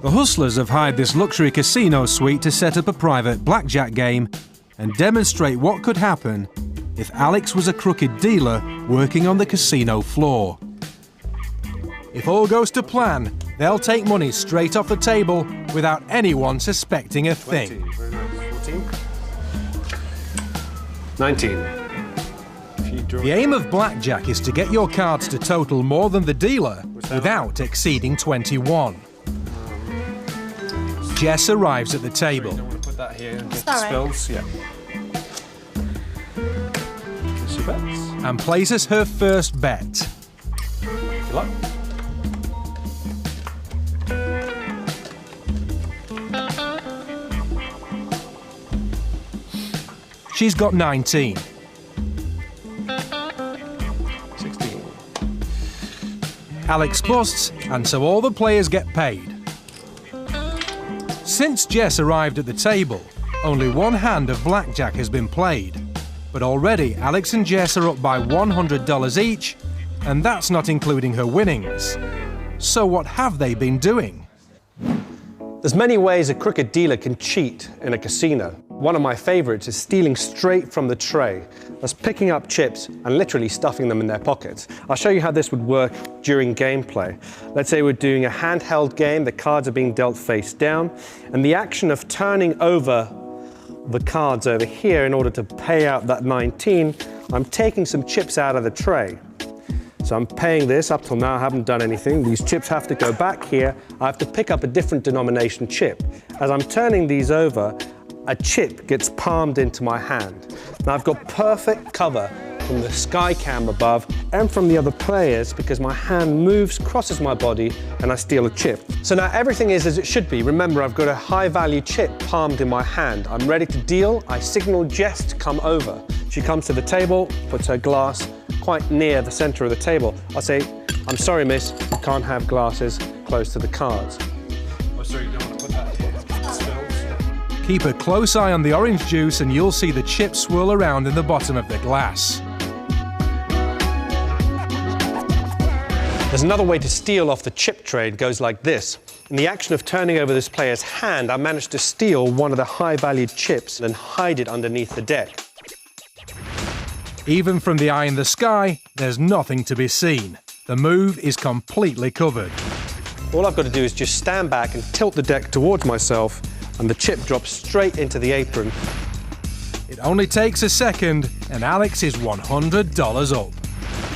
The hustlers have hired this luxury casino suite to set up a private blackjack game and demonstrate what could happen if Alex was a crooked dealer working on the casino floor. If all goes to plan, they'll take money straight off the table without anyone suspecting a thing. 20, very nice. 14. 19. The aim of blackjack is to get your cards to total more than the dealer without exceeding 21. Jess arrives at the table. Don't want to put that here and get the spills. Yeah. Place your bets. And places her first bet. Good luck. She's got 19. 16. Alex busts, and so all the players get paid. Since Jess arrived at the table, only one hand of blackjack has been played. But already Alex and Jess are up by $100 each, and that's not including her winnings. So what have they been doing? There's many ways a crooked dealer can cheat in a casino. One of my favorites is stealing straight from the tray. That's picking up chips and literally stuffing them in their pockets. I'll show you how this would work during gameplay. Let's say we're doing a handheld game, the cards are being dealt face down, and the action of turning over the cards over here in order to pay out that 19, I'm taking some chips out of the tray. So I'm paying this. Up till now I haven't done anything. These chips have to go back here. I have to pick up a different denomination chip. As I'm turning these over, a chip gets palmed into my hand. Now I've got perfect cover from the sky cam above and from the other players because my hand moves, crosses my body, and I steal a chip. So now everything is as it should be. Remember, I've got a high value chip palmed in my hand. I'm ready to deal. I signal Jess to come over. She comes to the table, puts her glass quite near the center of the table. I say, "I'm sorry, miss, you can't have glasses close to the cards." Oh, sorry, you don't want to put that here. It spills. Keep a close eye on the orange juice and you'll see the chips swirl around in the bottom of the glass. There's another way to steal off the chip tray. It goes like this. In the action of turning over this player's hand, I managed to steal one of the high-valued chips and hide it underneath the deck. Even from the eye in the sky, there's nothing to be seen. The move is completely covered. All I've got to do is just stand back and tilt the deck towards myself, and the chip drops straight into the apron. It only takes a second, and Alex is $100 up.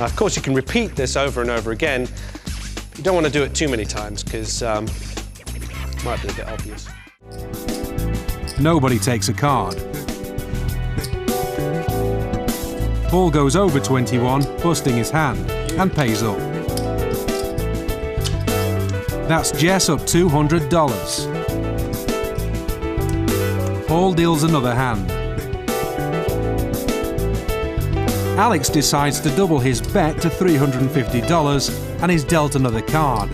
Now, of course, you can repeat this over and over again. You don't want to do it too many times, because it might be a bit obvious. Nobody takes a card. Ball goes over 21, busting his hand, and pays up. That's Jess up $200. Paul deals another hand. Alex decides to double his bet to $350 and is dealt another card.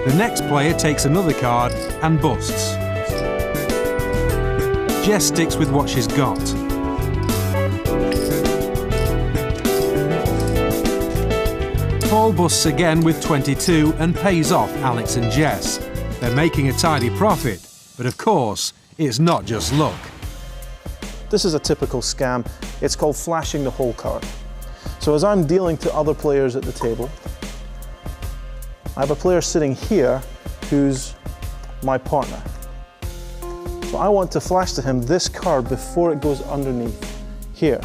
The next player takes another card and busts. Jess sticks with what she's got. Paul busts again with 22 and pays off Alex and Jess. They're making a tidy profit, but of course, it's not just luck. This is a typical scam. It's called flashing the whole card. So as I'm dealing to other players at the table, I have a player sitting here who's my partner. So I want to flash to him this card before it goes underneath here.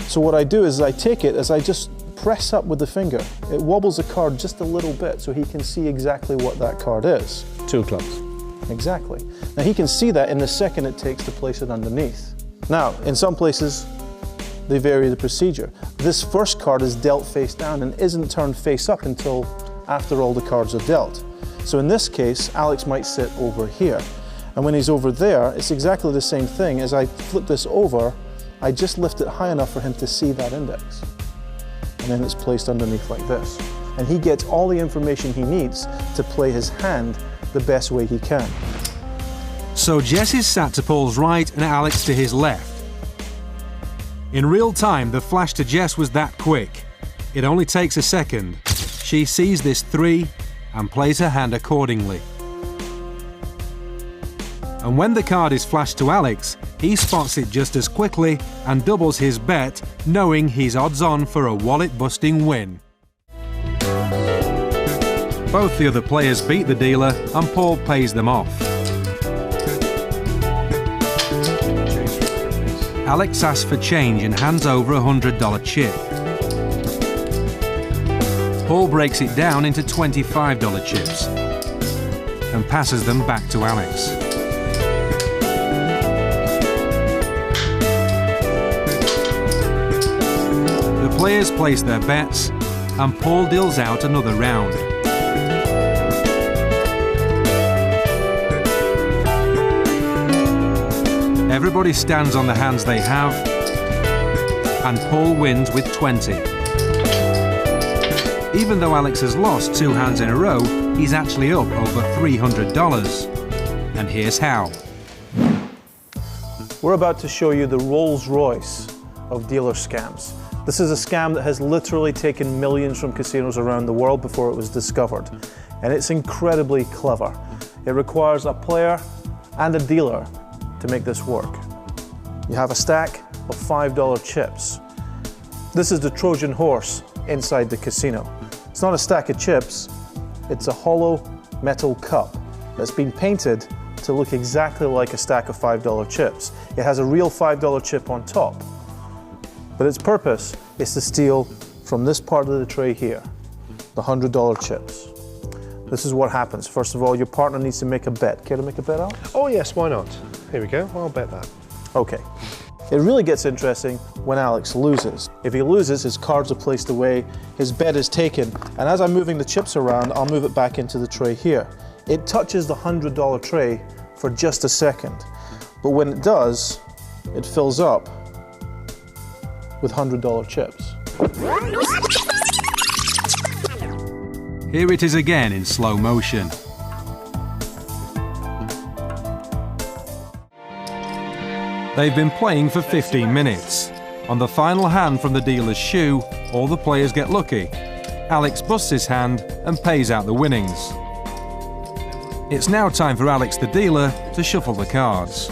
So what I do is I take it as I just press up with the finger. It wobbles the card just a little bit so he can see exactly what that card is. 2 clubs. Exactly. Now he can see that in the second it takes to place it underneath. Now, in some places, they vary the procedure. This first card is dealt face down and isn't turned face up until after all the cards are dealt. So in this case, Alex might sit over here. And when he's over there, it's exactly the same thing. As I flip this over, I just lift it high enough for him to see that index. And then it's placed underneath like this. And he gets all the information he needs to play his hand the best way he can. So Jess is sat to Paul's right and Alex to his left. In real time, the flash to Jess was that quick. It only takes a second. She sees this 3 and plays her hand accordingly. And when the card is flashed to Alex, he spots it just as quickly and doubles his bet, knowing he's odds on for a wallet-busting win. Both the other players beat the dealer and Paul pays them off. Alex asks for change and hands over a $100 chip. Paul breaks it down into $25 chips and passes them back to Alex. The players place their bets and Paul deals out another round. Everybody stands on the hands they have, and Paul wins with 20. Even though Alex has lost 2 hands in a row, he's actually up over $300. And here's how. We're about to show you the Rolls-Royce of dealer scams. This is a scam that has literally taken millions from casinos around the world before it was discovered. And it's incredibly clever. It requires a player and a dealer to make this work. You have a stack of $5 chips. This is the Trojan horse inside the casino. It's not a stack of chips, it's a hollow metal cup that's been painted to look exactly like a stack of $5 chips. It has a real $5 chip on top, but its purpose is to steal from this part of the tray here, the $100 chips. This is what happens. First of all, your partner needs to make a bet. Care to make a bet, Alex? Oh yes, why not? Here we go, I'll bet that. Okay. It really gets interesting when Alex loses. If he loses, his cards are placed away, his bet is taken, and as I'm moving the chips around, I'll move it back into the tray here. It touches the $100 tray for just a second, but when it does, it fills up with $100 chips. Here it is again in slow motion. They've been playing for 15 minutes. On the final hand from the dealer's shoe, all the players get lucky. Alex busts his hand and pays out the winnings. It's now time for Alex the dealer to shuffle the cards.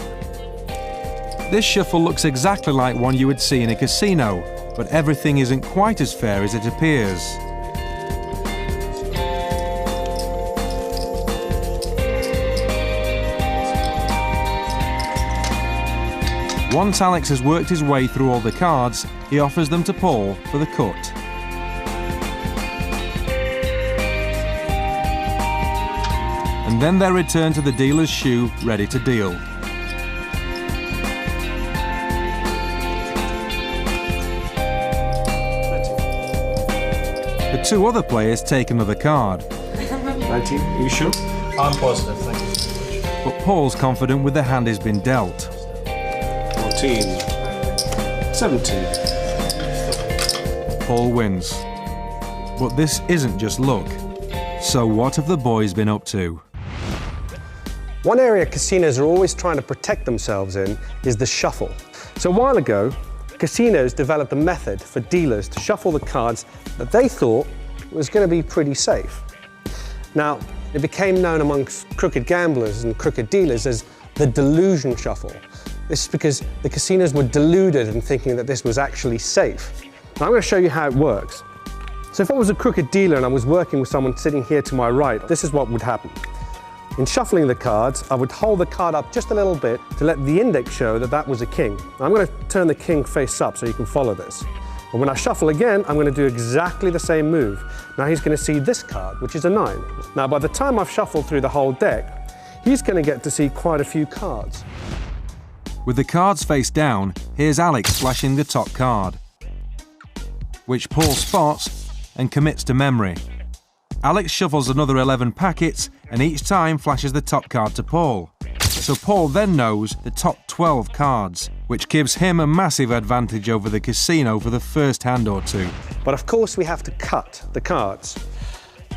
This shuffle looks exactly like one you would see in a casino, but everything isn't quite as fair as it appears. Once Alex has worked his way through all the cards, he offers them to Paul for the cut. And then they're returned to the dealer's shoe, ready to deal. The 2 other players take another card. 19, are you sure? I'm positive, thank you. But Paul's confident with the hand he's been dealt. 14, 17. Paul wins. But this isn't just luck. So what have the boys been up to? One area casinos are always trying to protect themselves in is the shuffle. So a while ago, casinos developed a method for dealers to shuffle the cards that they thought was going to be pretty safe. Now, it became known amongst crooked gamblers and crooked dealers as the delusion shuffle. This is because the casinos were deluded in thinking that this was actually safe. Now I'm going to show you how it works. So if I was a crooked dealer and I was working with someone sitting here to my right, this is what would happen. In shuffling the cards, I would hold the card up just a little bit to let the index show that that was a king. Now I'm going to turn the king face up so you can follow this. And when I shuffle again, I'm going to do exactly the same move. Now he's going to see this card, which is a 9. Now by the time I've shuffled through the whole deck, he's going to get to see quite a few cards. With the cards face down, here's Alex flashing the top card, which Paul spots and commits to memory. Alex shuffles another 11 packets and each time flashes the top card to Paul. So Paul then knows the top 12 cards, which gives him a massive advantage over the casino for the first hand or 2. But of course we have to cut the cards.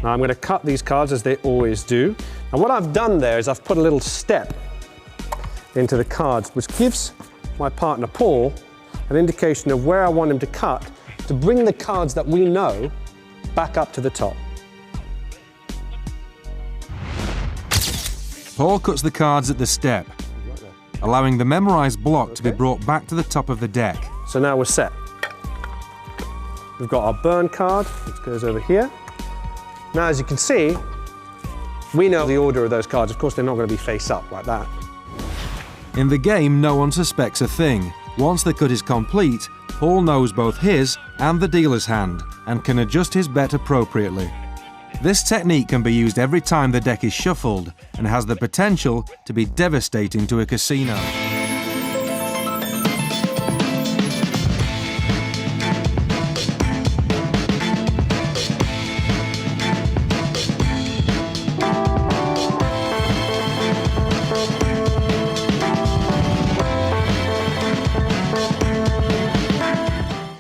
Now I'm going to cut these cards as they always do. And what I've done there is I've put a little step into the cards, which gives my partner Paul an indication of where I want him to cut to bring the cards that we know back up to the top. Paul cuts the cards at the step, allowing the memorised block to be brought back to the top of the deck. So now we're set. We've got our burn card, which goes over here. Now, as you can see, we know the order of those cards. Of course, they're not going to be face up like that. In the game, no one suspects a thing. Once the cut is complete, Paul knows both his and the dealer's hand and can adjust his bet appropriately. This technique can be used every time the deck is shuffled and has the potential to be devastating to a casino.